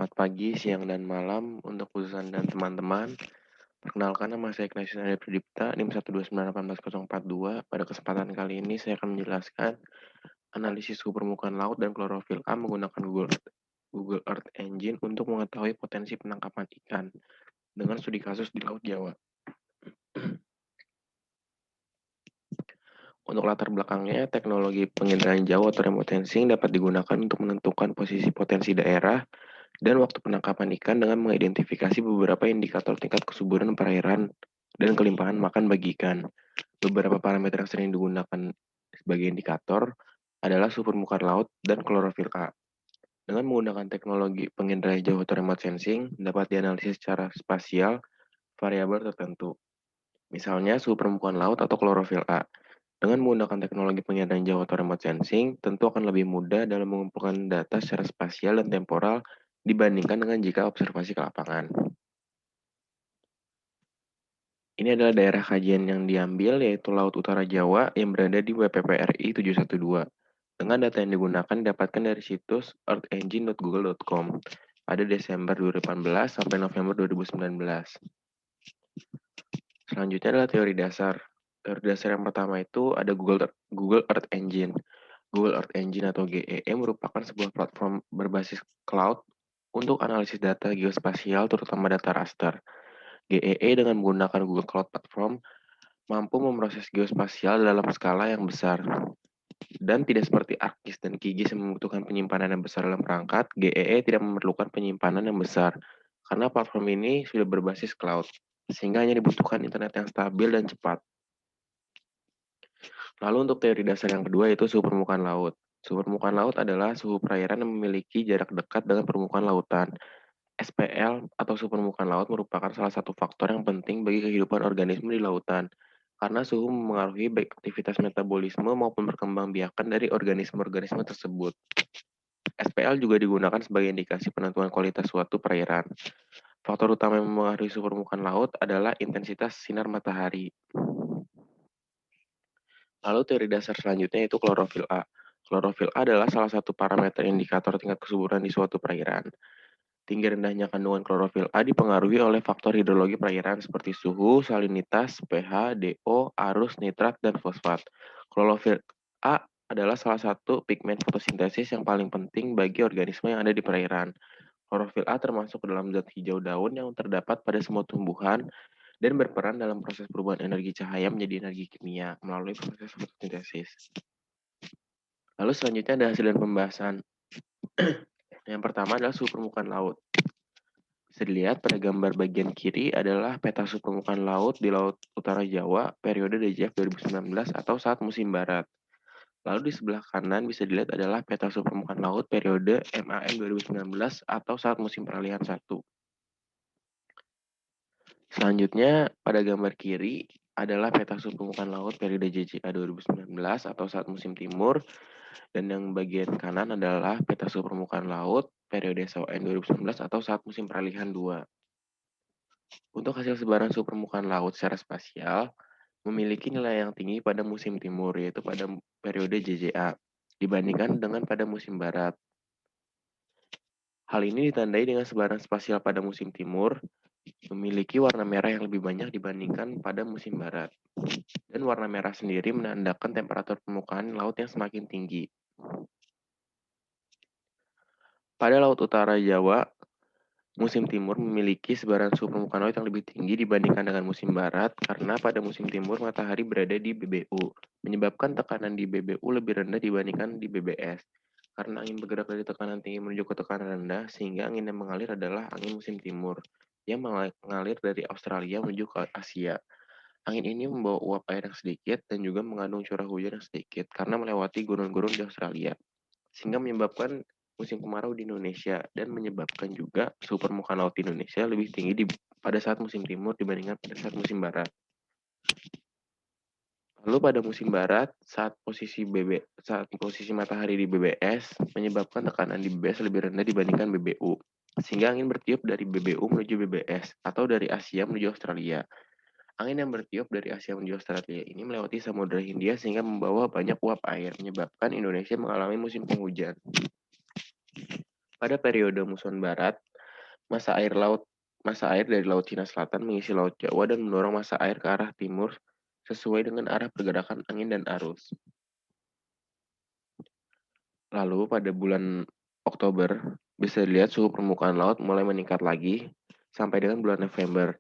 Selamat pagi, siang, dan malam untuk Susan dan teman-teman. Perkenalkan, nama saya Ignatius Nadi Pradipta, NIM 129181042. Pada kesempatan kali ini saya akan menjelaskan analisis suhu permukaan laut dan klorofil A menggunakan Google Earth Engine untuk mengetahui potensi penangkapan ikan dengan studi kasus di Laut Jawa. Untuk latar belakangnya, teknologi penginderaan jauh atau remote sensing dapat digunakan untuk menentukan posisi potensi daerah dan waktu penangkapan ikan dengan mengidentifikasi beberapa indikator tingkat kesuburan perairan dan kelimpahan makan bagi ikan. Beberapa parameter yang sering digunakan sebagai indikator adalah suhu permukaan laut dan klorofil A. Dengan menggunakan teknologi penginderaan jauh atau remote sensing, dapat dianalisis secara spasial variabel tertentu. Misalnya suhu permukaan laut atau klorofil A. Dengan menggunakan teknologi penginderaan jauh atau remote sensing, tentu akan lebih mudah dalam mengumpulkan data secara spasial dan temporal dibandingkan dengan jika observasi ke lapangan. Ini adalah daerah kajian yang diambil, yaitu Laut Utara Jawa yang berada di WPPRI 712. Dengan data yang digunakan didapatkan dari situs earthengine.google.com pada Desember 2018 sampai November 2019. Selanjutnya adalah teori dasar. Teori dasar yang pertama itu ada Google Earth Engine. Google Earth Engine atau GEE merupakan sebuah platform berbasis cloud untuk analisis data geospasial terutama data raster. GEE dengan menggunakan Google Cloud Platform mampu memproses geospasial dalam skala yang besar. Dan tidak seperti ArcGIS dan QGIS yang membutuhkan penyimpanan yang besar dalam perangkat, GEE tidak memerlukan penyimpanan yang besar karena platform ini sudah berbasis cloud, sehingga hanya dibutuhkan internet yang stabil dan cepat. Lalu untuk teori dasar yang kedua yaitu suhu permukaan laut. Suhu permukaan laut adalah suhu perairan yang memiliki jarak dekat dengan permukaan lautan. SPL atau suhu permukaan laut merupakan salah satu faktor yang penting bagi kehidupan organisme di lautan, karena suhu memengaruhi baik aktivitas metabolisme maupun perkembangbiakan dari organisme-organisme tersebut. SPL juga digunakan sebagai indikasi penentuan kualitas suatu perairan. Faktor utama yang mempengaruhi suhu permukaan laut adalah intensitas sinar matahari. Lalu teori dasar selanjutnya yaitu klorofil A. Klorofil A adalah salah satu parameter indikator tingkat kesuburan di suatu perairan. Tinggi rendahnya kandungan klorofil A dipengaruhi oleh faktor hidrologi perairan seperti suhu, salinitas, pH, DO, arus, nitrat, dan fosfat. Klorofil A adalah salah satu pigmen fotosintesis yang paling penting bagi organisme yang ada di perairan. Klorofil A termasuk dalam zat hijau daun yang terdapat pada semua tumbuhan dan berperan dalam proses perubahan energi cahaya menjadi energi kimia melalui proses fotosintesis. Lalu selanjutnya ada hasil dan pembahasan. Yang pertama adalah suhu permukaan laut. Bisa dilihat pada gambar bagian kiri adalah peta suhu permukaan laut di Laut Utara Jawa periode DJF 2019 atau saat musim barat. Lalu di sebelah kanan bisa dilihat adalah peta suhu permukaan laut periode MAM 2019 atau saat musim peralihan 1. Selanjutnya pada gambar kiri adalah peta suhu permukaan laut periode JJA 2019 atau saat musim timur, dan yang bagian kanan adalah peta suhu permukaan laut periode SON 2019 atau saat musim peralihan 2. Untuk hasil sebaran suhu permukaan laut secara spasial, memiliki nilai yang tinggi pada musim timur, yaitu pada periode JJA, dibandingkan dengan pada musim barat. Hal ini ditandai dengan sebaran spasial pada musim timur memiliki warna merah yang lebih banyak dibandingkan pada musim barat. Dan warna merah sendiri menandakan temperatur permukaan laut yang semakin tinggi. Pada Laut Utara Jawa, musim timur memiliki sebaran suhu permukaan laut yang lebih tinggi dibandingkan dengan musim barat karena pada musim timur matahari berada di BBU, menyebabkan tekanan di BBU lebih rendah dibandingkan di BBS. Karena angin bergerak dari tekanan tinggi menuju ke tekanan rendah, sehingga angin yang mengalir adalah angin musim timur, yang mengalir dari Australia menuju ke Asia. Angin ini membawa uap air yang sedikit dan juga mengandung curah hujan yang sedikit karena melewati gurun-gurun di Australia, sehingga menyebabkan musim kemarau di Indonesia dan menyebabkan juga suhu permukaan laut di Indonesia lebih tinggi pada saat musim timur dibandingkan pada saat musim barat. Lalu pada musim barat, saat posisi matahari di BBS menyebabkan tekanan di BBS lebih rendah dibandingkan BBU, sehingga angin bertiup dari BBU menuju BBS atau dari Asia menuju Australia. Angin yang bertiup dari Asia menuju Australia ini melewati Samudra Hindia sehingga membawa banyak uap air, menyebabkan Indonesia mengalami musim penghujan. Pada periode muson barat, Massa air dari Laut Cina Selatan mengisi Laut Jawa dan mendorong massa air ke arah timur sesuai dengan arah pergerakan angin dan arus. Lalu pada bulan Oktober bisa dilihat suhu permukaan laut mulai meningkat lagi sampai dengan bulan November.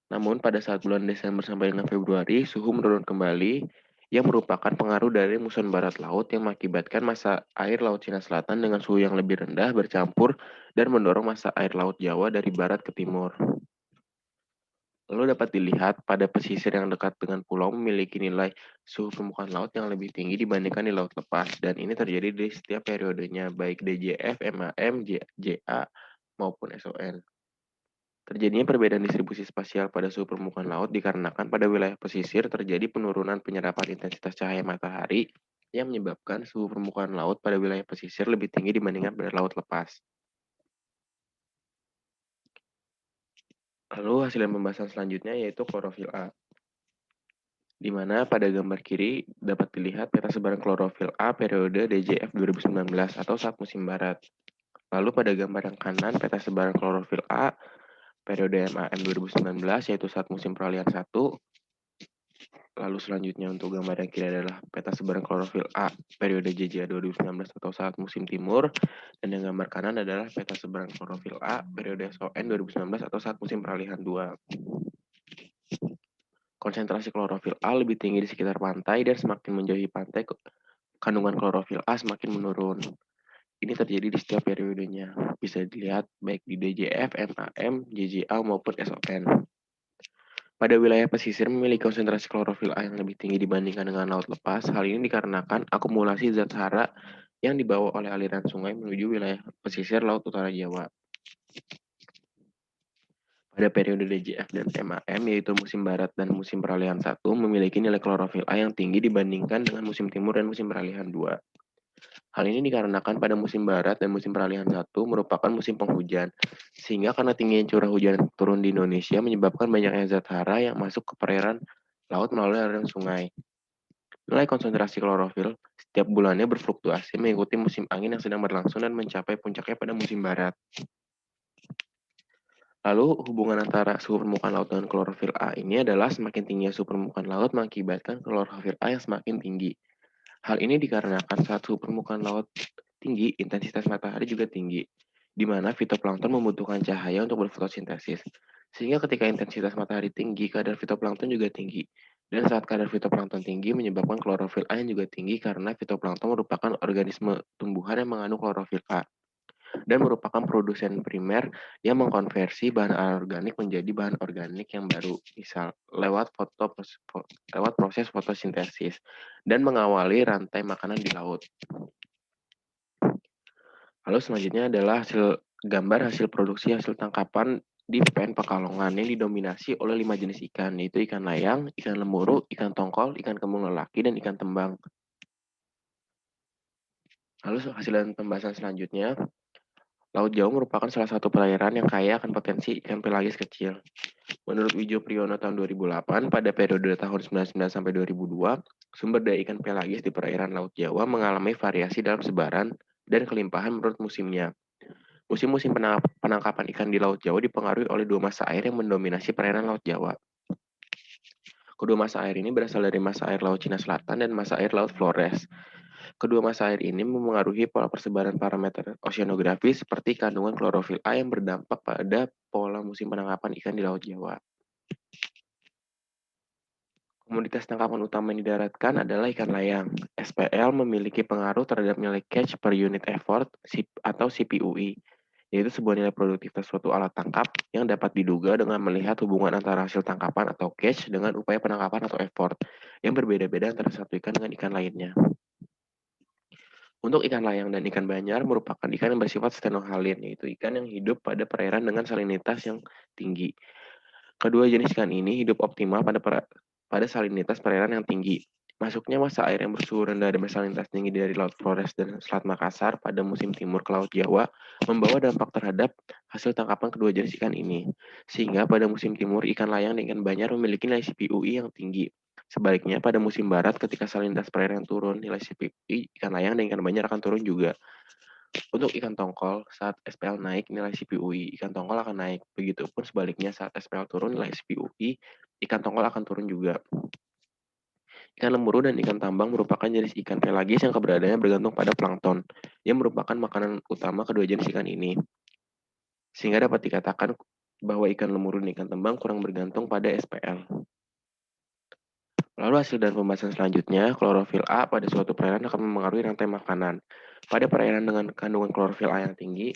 Namun pada saat bulan Desember sampai dengan Februari, suhu menurun kembali yang merupakan pengaruh dari muson barat laut yang mengakibatkan massa air Laut Cina Selatan dengan suhu yang lebih rendah bercampur dan mendorong massa air Laut Jawa dari barat ke timur. Lalu dapat dilihat pada pesisir yang dekat dengan pulau memiliki nilai suhu permukaan laut yang lebih tinggi dibandingkan di laut lepas, dan ini terjadi di setiap periodenya, baik DJF, MAM, JA, maupun SON. Terjadinya perbedaan distribusi spasial pada suhu permukaan laut dikarenakan pada wilayah pesisir terjadi penurunan penyerapan intensitas cahaya matahari yang menyebabkan suhu permukaan laut pada wilayah pesisir lebih tinggi dibandingkan pada laut lepas. Lalu hasil pembahasan selanjutnya yaitu klorofil A, di mana pada gambar kiri dapat dilihat peta sebaran klorofil A periode DJF 2019 atau saat musim barat. Lalu pada gambar yang kanan peta sebaran klorofil A periode MAM 2019 yaitu saat musim peralihan 1. Lalu selanjutnya untuk gambar yang kiri adalah peta sebaran klorofil A periode JJA 2019 atau saat musim timur. Dan yang gambar kanan adalah peta sebaran klorofil A periode SON 2019 atau saat musim peralihan 2. Konsentrasi klorofil A lebih tinggi di sekitar pantai dan semakin menjauhi pantai kandungan klorofil A semakin menurun. Ini terjadi di setiap periodenya. Bisa dilihat baik di DJF, MAM, JJA maupun SON. Pada wilayah pesisir memiliki konsentrasi klorofil A yang lebih tinggi dibandingkan dengan laut lepas. Hal ini dikarenakan akumulasi zat hara yang dibawa oleh aliran sungai menuju wilayah pesisir Laut Utara Jawa. Pada periode DJF dan MAM, yaitu musim barat dan musim peralihan 1, memiliki nilai klorofil A yang tinggi dibandingkan dengan musim timur dan musim peralihan 2. Hal ini dikarenakan pada musim barat dan musim peralihan 1 merupakan musim penghujan, sehingga karena tingginya curah hujan turun di Indonesia menyebabkan banyaknya zat hara yang masuk ke perairan laut melalui aliran sungai. Nilai konsentrasi klorofil setiap bulannya berfluktuasi mengikuti musim angin yang sedang berlangsung dan mencapai puncaknya pada musim barat. Lalu hubungan antara suhu permukaan laut dengan klorofil A ini adalah semakin tinggi suhu permukaan laut mengakibatkan klorofil A yang semakin tinggi. Hal ini dikarenakan saat suhu permukaan laut tinggi, intensitas matahari juga tinggi, di mana fitoplankton membutuhkan cahaya untuk berfotosintesis. Sehingga ketika intensitas matahari tinggi, kadar fitoplankton juga tinggi. Dan saat kadar fitoplankton tinggi menyebabkan klorofil A yang juga tinggi karena fitoplankton merupakan organisme tumbuhan yang mengandung klorofil A dan merupakan produsen primer yang mengkonversi bahan anorganik menjadi bahan organik yang baru, misal lewat proses fotosintesis dan mengawali rantai makanan di laut. Lalu selanjutnya adalah gambar hasil produksi hasil tangkapan di PPN Pekalongan yang didominasi oleh 5 jenis ikan, yaitu ikan layang, ikan lemuru, ikan tongkol, ikan kembung lelaki, dan ikan tembang. Lalu hasil pembahasan selanjutnya, Laut Jawa merupakan salah satu perairan yang kaya akan potensi ikan pelagis kecil. Menurut Wijo Priyono tahun 2008, pada periode tahun 1999 sampai 2002, sumber daya ikan pelagis di perairan Laut Jawa mengalami variasi dalam sebaran dan kelimpahan menurut musimnya. Musim-musim penangkapan ikan di Laut Jawa dipengaruhi oleh dua massa air yang mendominasi perairan Laut Jawa. Kedua massa air ini berasal dari massa air Laut Cina Selatan dan massa air Laut Flores. Kedua massa air ini memengaruhi pola persebaran parameter oceanografi seperti kandungan klorofil A yang berdampak pada pola musim penangkapan ikan di Laut Jawa. Komoditas tangkapan utama yang didaratkan adalah ikan layang. SPL memiliki pengaruh terhadap nilai catch per unit effort atau CPUI, yaitu sebuah nilai produktivitas suatu alat tangkap yang dapat diduga dengan melihat hubungan antara hasil tangkapan atau catch dengan upaya penangkapan atau effort yang berbeda-beda antara satu ikan dengan ikan lainnya. Untuk ikan layang dan ikan banyar merupakan ikan yang bersifat stenohalin, yaitu ikan yang hidup pada perairan dengan salinitas yang tinggi. Kedua jenis ikan ini hidup optimal pada salinitas perairan yang tinggi. Masuknya massa air yang bersuhu rendah dan bersalinitas tinggi dari Laut Flores dan Selat Makassar pada musim timur ke Laut Jawa membawa dampak terhadap hasil tangkapan kedua jenis ikan ini. Sehingga pada musim timur, ikan layang dan ikan banyar memiliki nilai CPUI yang tinggi. Sebaliknya, pada musim barat ketika salinitas perairan turun, nilai CPUI ikan layang dan ikan banyar akan turun juga. Untuk ikan tongkol, saat SPL naik, nilai CPUI ikan tongkol akan naik. Begitupun sebaliknya saat SPL turun, nilai CPUI ikan tongkol akan turun juga. Ikan lemuru dan ikan tambang merupakan jenis ikan pelagis yang keberadaannya bergantung pada plankton, yang merupakan makanan utama kedua jenis ikan ini. Sehingga dapat dikatakan bahwa ikan lemuru dan ikan tambang kurang bergantung pada SPL. Lalu hasil dan pembahasan selanjutnya, klorofil A pada suatu perairan akan mempengaruhi rantai makanan. Pada perairan dengan kandungan klorofil A yang tinggi,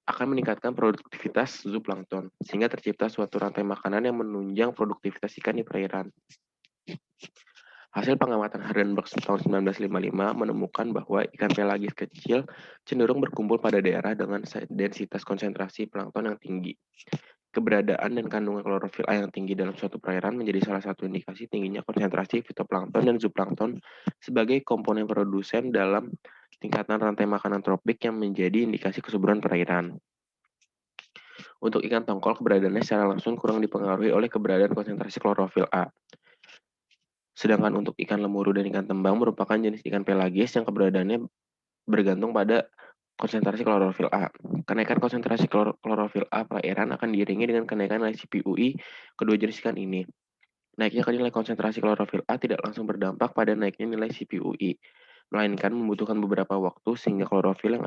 akan meningkatkan produktivitas zooplankton, sehingga tercipta suatu rantai makanan yang menunjang produktivitas ikan di perairan. Hasil pengamatan Hardenberg tahun 1955 menemukan bahwa ikan pelagis kecil cenderung berkumpul pada daerah dengan densitas konsentrasi plankton yang tinggi. Keberadaan dan kandungan klorofil A yang tinggi dalam suatu perairan menjadi salah satu indikasi tingginya konsentrasi fitoplankton dan zooplankton sebagai komponen produsen dalam tingkatan rantai makanan tropik yang menjadi indikasi kesuburan perairan. Untuk ikan tongkol, keberadaannya secara langsung kurang dipengaruhi oleh keberadaan konsentrasi klorofil A. Sedangkan untuk ikan lemuru dan ikan tembang merupakan jenis ikan pelagis yang keberadaannya bergantung pada konsentrasi klorofil A. Kenaikan konsentrasi klorofil A perairan akan diiringi dengan kenaikan nilai CPUI kedua jenis ikan ini. Naiknya nilai konsentrasi klorofil A tidak langsung berdampak pada naiknya nilai CPUI, melainkan membutuhkan beberapa waktu sehingga klorofil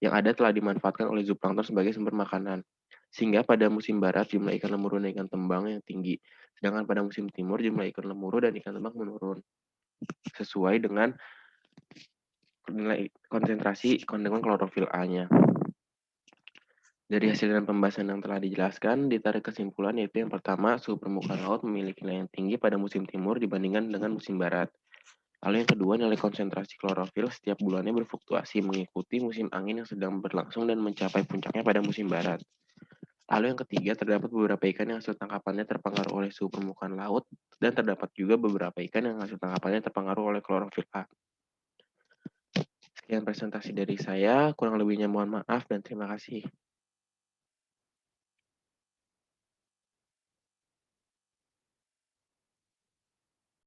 yang ada telah dimanfaatkan oleh zooplankton sebagai sumber makanan. Sehingga pada musim barat jumlah ikan lemuru dan ikan tembang yang tinggi, sedangkan pada musim timur jumlah ikan lemuru dan ikan tembang menurun, sesuai dengan nilai konsentrasi kandungan klorofil A-nya. Dari hasil dan pembahasan yang telah dijelaskan, ditarik kesimpulan yaitu yang pertama, suhu permukaan laut memiliki nilai yang tinggi pada musim timur dibandingkan dengan musim barat. Lalu yang kedua, nilai konsentrasi klorofil setiap bulannya berfluktuasi mengikuti musim angin yang sedang berlangsung dan mencapai puncaknya pada musim barat. Lalu yang ketiga, terdapat beberapa ikan yang hasil tangkapannya terpengaruh oleh suhu permukaan laut, dan terdapat juga beberapa ikan yang hasil tangkapannya terpengaruh oleh klorofil A. Sekian presentasi dari saya, kurang lebihnya mohon maaf dan terima kasih.